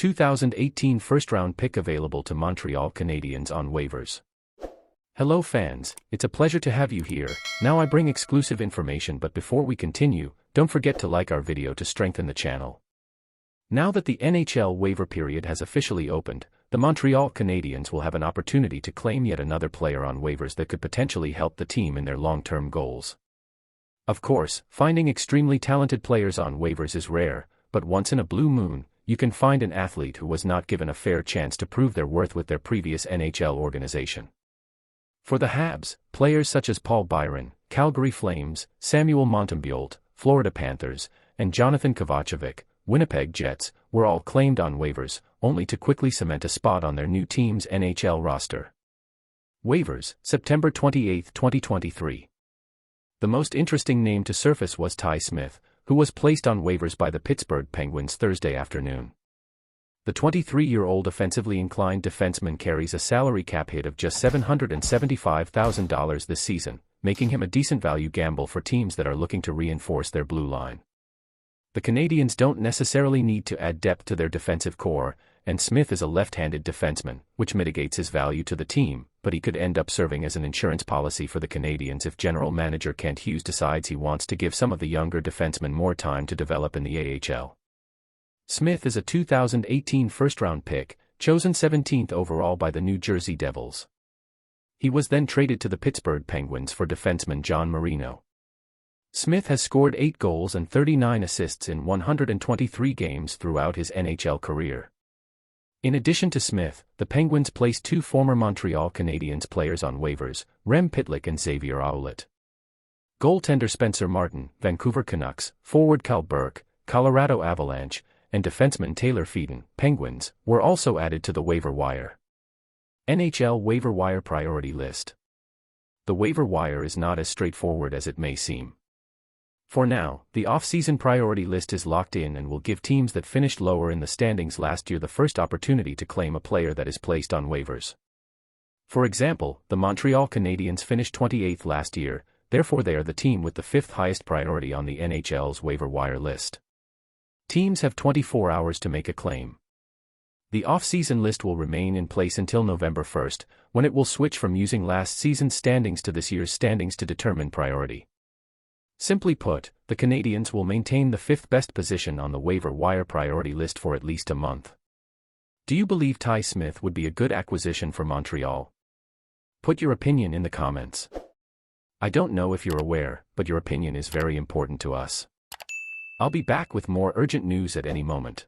2018 first-round pick available to Montreal Canadiens on waivers. Hello fans, it's a pleasure to have you here. Now I bring exclusive information, but before we continue, don't forget to like our video to strengthen the channel. Now that the NHL waiver period has officially opened, the Montreal Canadiens will have an opportunity to claim yet another player on waivers that could potentially help the team in their long-term goals. Of course, finding extremely talented players on waivers is rare, but once in a blue moon, you can find an athlete who was not given a fair chance to prove their worth with their previous NHL organization. For the Habs, players such as Paul Byron, Calgary Flames, Samuel Montembeault, Florida Panthers, and Jonathan Kovacevic, Winnipeg Jets, were all claimed on waivers, only to quickly cement a spot on their new team's NHL roster. Waivers, September 28, 2023. The most interesting name to surface was Ty Smith, who was placed on waivers by the Pittsburgh Penguins Thursday afternoon. The 23-year-old offensively inclined defenseman carries a salary cap hit of just $775,000 this season, making him a decent value gamble for teams that are looking to reinforce their blue line. The Canadiens don't necessarily need to add depth to their defensive core, and Smith is a left-handed defenseman, which mitigates his value to the team, but he could end up serving as an insurance policy for the Canadiens if general manager Kent Hughes decides he wants to give some of the younger defensemen more time to develop in the AHL. Smith is a 2018 first-round pick, chosen 17th overall by the New Jersey Devils. He was then traded to the Pittsburgh Penguins for defenseman John Marino. Smith has scored 8 goals and 39 assists in 123 games throughout his NHL career. In addition to Smith, the Penguins placed 2 former Montreal Canadiens players on waivers, Rem Pitlick and Xavier Ouellet. Goaltender Spencer Martin, Vancouver Canucks, forward Cal Burke, Colorado Avalanche, and defenseman Taylor Feeden, Penguins, were also added to the waiver wire. NHL waiver wire priority list. The waiver wire is not as straightforward as it may seem. For now, the off-season priority list is locked in and will give teams that finished lower in the standings last year the first opportunity to claim a player that is placed on waivers. For example, the Montreal Canadiens finished 28th last year, therefore they are the team with the 5th highest priority on the NHL's waiver wire list. Teams have 24 hours to make a claim. The off-season list will remain in place until November 1st, when it will switch from using last season's standings to this year's standings to determine priority. Simply put, the Canadiens will maintain the 5th best position on the waiver wire priority list for at least a month. Do you believe Ty Smith would be a good acquisition for Montreal? Put your opinion in the comments. I don't know if you're aware, but your opinion is very important to us. I'll be back with more urgent news at any moment.